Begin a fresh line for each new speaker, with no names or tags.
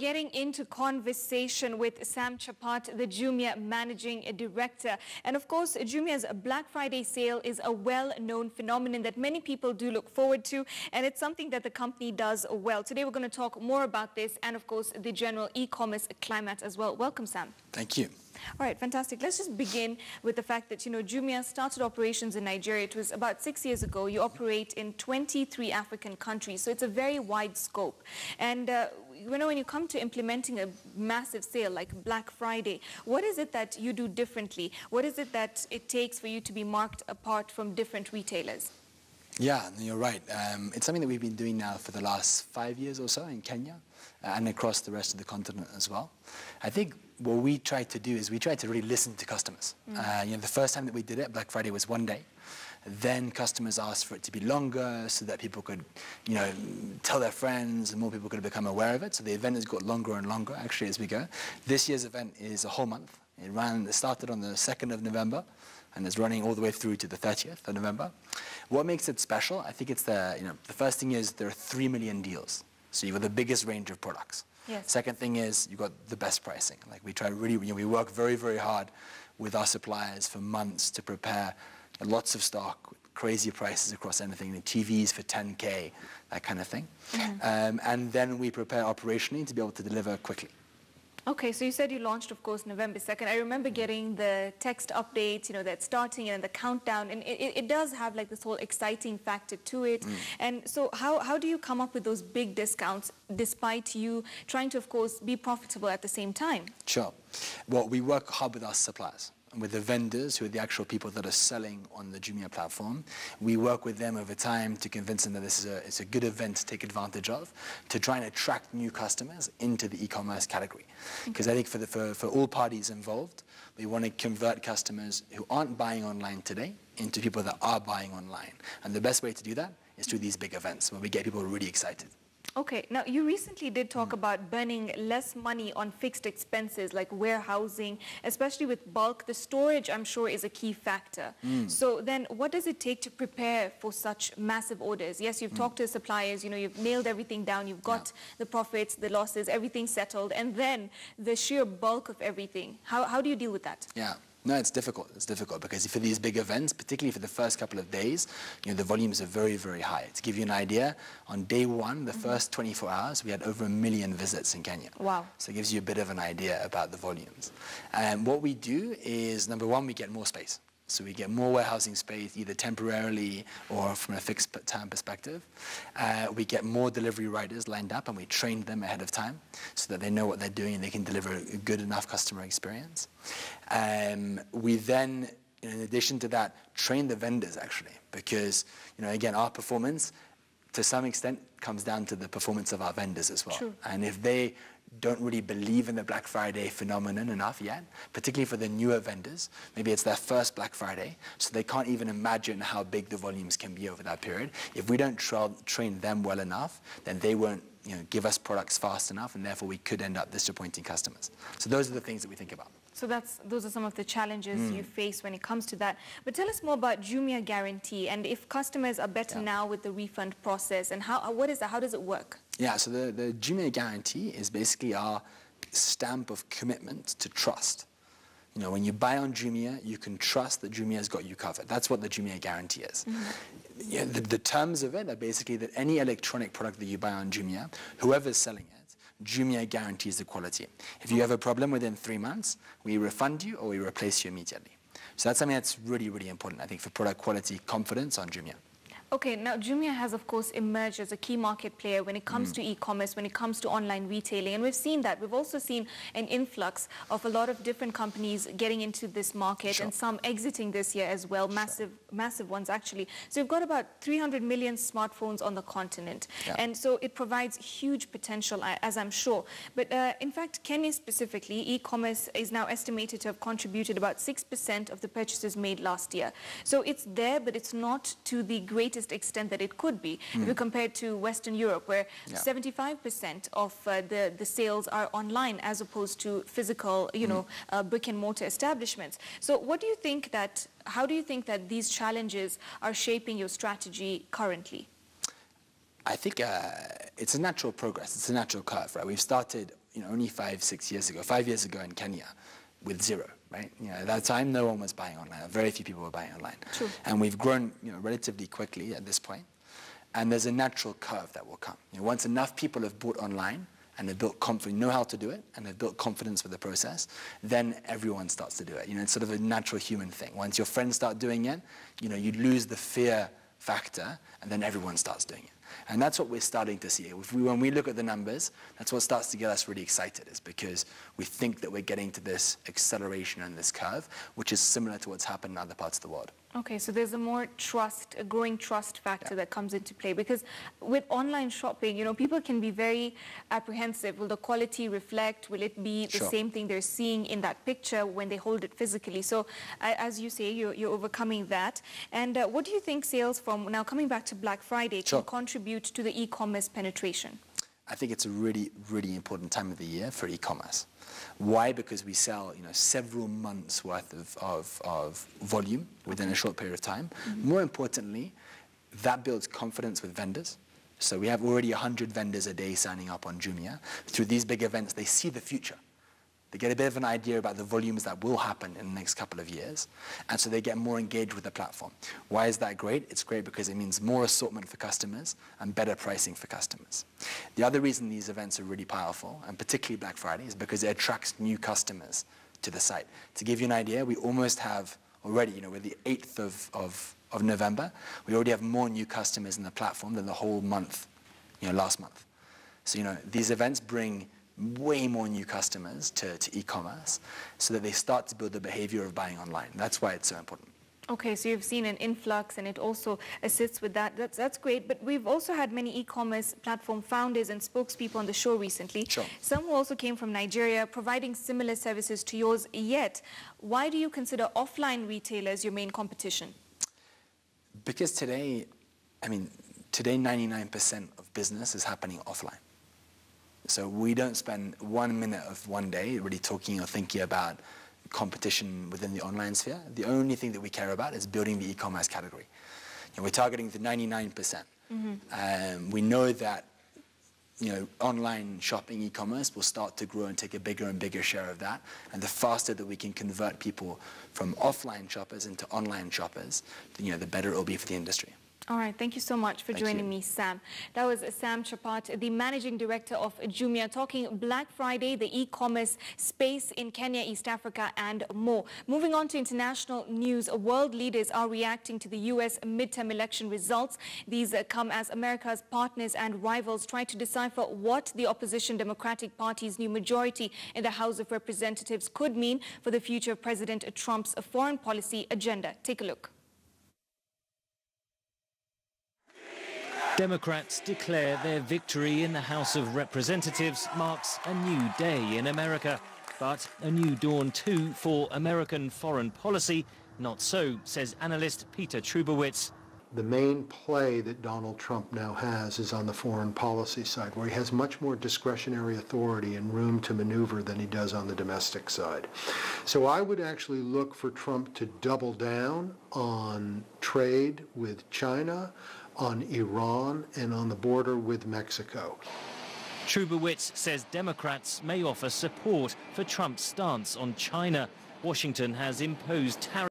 Getting into conversation with Sam Chapat, the Jumia Managing Director. And of course, Jumia's Black Friday sale is a well-known phenomenon that many people do look forward to, and it's something that the company does well. Today we're going to talk more about this and of course the general e-commerce climate as well. Welcome, Sam.
Thank you.
All right, fantastic. Let's just begin with the fact that, Jumia started operations in Nigeria. It was about 6 years ago. You operate in 23 African countries, so it's a very wide scope. And, when you come to implementing a massive sale like Black Friday, what is it that you do differently? What is it that it takes for you to be marked apart from different retailers?
Yeah, you're right. It's something that we've been doing now for the last 5 years or so in Kenya and across the rest of the continent as well. I think what we try to do is we try to really listen to customers. The first time that we did it, Black Friday was one day. Then customers asked for it to be longer so that people could, tell their friends and more people could become aware of it. So the event has got longer and longer actually as we go. This year's event is a whole month. It started on the 2nd of November and is running all the way through to the 30th of November. What makes it special, I think it's the first thing is there are 3 million deals. So you've got the biggest range of products.
Yes.
Second thing is you've got the best pricing. Like we try really, we work very, very hard with our suppliers for months to prepare lots of stock, crazy prices across anything, the TVs for 10K, that kind of thing. And then we prepare operationally to be able to deliver quickly.
Okay, so you said you launched, of course, November 2nd. I remember getting the text updates, that starting and the countdown, and it does have like this whole exciting factor to it. And so how do you come up with those big discounts despite you trying to, of course, be profitable at the same time? Sure.
Well, we work hard with our suppliers. With the vendors, who are the actual people that are selling on the Jumia platform. We work with them over time to convince them that this is it's a good event to take advantage of, to try and attract new customers into the e-commerce category. Because I think for all parties involved, we want to convert customers who aren't buying online today into people that are buying online. And the best way to do that is through these big events where we get people really excited.
Okay, now you recently did talk about burning less money on fixed expenses like warehousing, especially with bulk. The storage, I'm sure, is a key factor. So then what does it take to prepare for such massive orders? Yes, you've talked to suppliers, you've nailed everything down, you've got the profits, the losses, everything settled, and then the sheer bulk of everything. How do you deal with that?
Yeah. No, it's difficult. It's difficult because for these big events, particularly for the first couple of days, the volumes are very, very high. To give you an idea, on day one, the first 24 hours, we had over 1 million visits in Kenya.
Wow.
So it gives you a bit of an idea about the volumes. And what we do is, number one, we get more space. So we get more warehousing space, either temporarily or from a fixed time perspective. We get more delivery riders lined up and we train them ahead of time so that they know what they're doing and they can deliver a good enough customer experience. We then, in addition to that, train the vendors actually because, again, our performance to some extent comes down to the performance of our vendors as well.
True.
And if they don't really believe in the Black Friday phenomenon enough yet, particularly for the newer vendors. Maybe it's their first Black Friday, so they can't even imagine how big the volumes can be over that period. If we don't train them well enough, then they won't give us products fast enough, and therefore we could end up disappointing customers. So those are the things that we think about.
So those are some of the challenges you face when it comes to that. But tell us more about Jumia Guarantee, and if customers are better now with the refund process, and what is that? How does it work?
Yeah, so the Jumia Guarantee is basically our stamp of commitment to trust. When you buy on Jumia, you can trust that Jumia has got you covered. That's what the Jumia Guarantee is. The terms of it are basically that any electronic product that you buy on Jumia, whoever's selling it, Jumia guarantees the quality. If you have a problem within 3 months, we refund you or we replace you immediately. So that's something that's really, really important, I think, for product quality confidence on Jumia.
Okay, now Jumia has, of course, emerged as a key market player when it comes to e-commerce, when it comes to online retailing, and we've seen that. We've also seen an influx of a lot of different companies getting into this market and some exiting this year as well, massive ones actually. So we've got about 300 million smartphones on the continent, and so it provides huge potential, as I'm sure. But in fact, Kenya specifically, e-commerce is now estimated to have contributed about 6% of the purchases made last year. So it's there, but it's not to the greatest extent that it could be if you compare it to Western Europe, where 75% of the sales are online as opposed to physical, brick and mortar establishments. So how do you think that these challenges are shaping your strategy currently?
I think it's a natural progress. It's a natural curve, right? We've started only 5 years ago in Kenya, with zero, right? At that time, no one was buying online. Very few people were buying online.
True.
And we've grown, relatively quickly at this point. And there's a natural curve that will come. Once enough people have bought online and have built confidence, know how to do it, and have built confidence with the process, then everyone starts to do it. It's sort of a natural human thing. Once your friends start doing it, you lose the fear factor, and then everyone starts doing it. And that's what we're starting to see. When we look at the numbers, that's what starts to get us really excited, is because we think that we're getting to this acceleration in this curve, which is similar to what's happened in other parts of the world.
Okay, so there's a growing trust factor that comes into play, because with online shopping, people can be very apprehensive. Will the quality reflect? Will it be the same thing they're seeing in that picture when they hold it physically? So as you say, you're overcoming that. And what do you think sales from, now coming back to Black Friday, can contribute to the e-commerce penetration?
I think it's a really, really important time of the year for e-commerce. Why? Because we sell, several months worth of volume within a short period of time. More importantly, that builds confidence with vendors. So we have already 100 vendors a day signing up on Jumia. Through these big events, they see the future. They get a bit of an idea about the volumes that will happen in the next couple of years, and so they get more engaged with the platform. Why is that great? It's great because it means more assortment for customers and better pricing for customers. The other reason these events are really powerful, and particularly Black Friday, is because it attracts new customers to the site. To give you an idea, we almost have already, we're the 8th of November, we already have more new customers in the platform than the whole month, last month. So, these events bring way more new customers to e-commerce, so that they start to build the behavior of buying online. That's why it's so important.
Okay, so you've seen an influx, and it also assists with that. That's great, but we've also had many e-commerce platform founders and spokespeople on the show recently. Some who also came from Nigeria, providing similar services to yours. Yet, why do you consider offline retailers your main competition?
Because today 99% of business is happening offline. So we don't spend 1 minute of one day really talking or thinking about competition within the online sphere. The only thing that we care about is building the e-commerce category. We're targeting the 99%. We know that online shopping e-commerce will start to grow and take a bigger and bigger share of that. And the faster that we can convert people from offline shoppers into online shoppers, the better it will be for the industry.
All right, thank you so much for joining me, Sam. That was Sam Chapat, the Managing Director of Jumia, talking Black Friday, the e-commerce space in Kenya, East Africa, and more. Moving on to international news, world leaders are reacting to the U.S. midterm election results. These come as America's partners and rivals try to decipher what the opposition Democratic Party's new majority in the House of Representatives could mean for the future of President Trump's foreign policy agenda. Take a look.
Democrats declare their victory in the House of Representatives marks a new day in America, but a new dawn too for American foreign policy. Not so, says analyst Peter Trubowitz.
The main play that Donald Trump now has is on the foreign policy side, where he has much more discretionary authority and room to maneuver than he does on the domestic side. So I would actually look for Trump to double down on trade with China, on Iran, and on the border with Mexico.
Trubowitz says Democrats may offer support for Trump's stance on China. Washington has imposed tariffs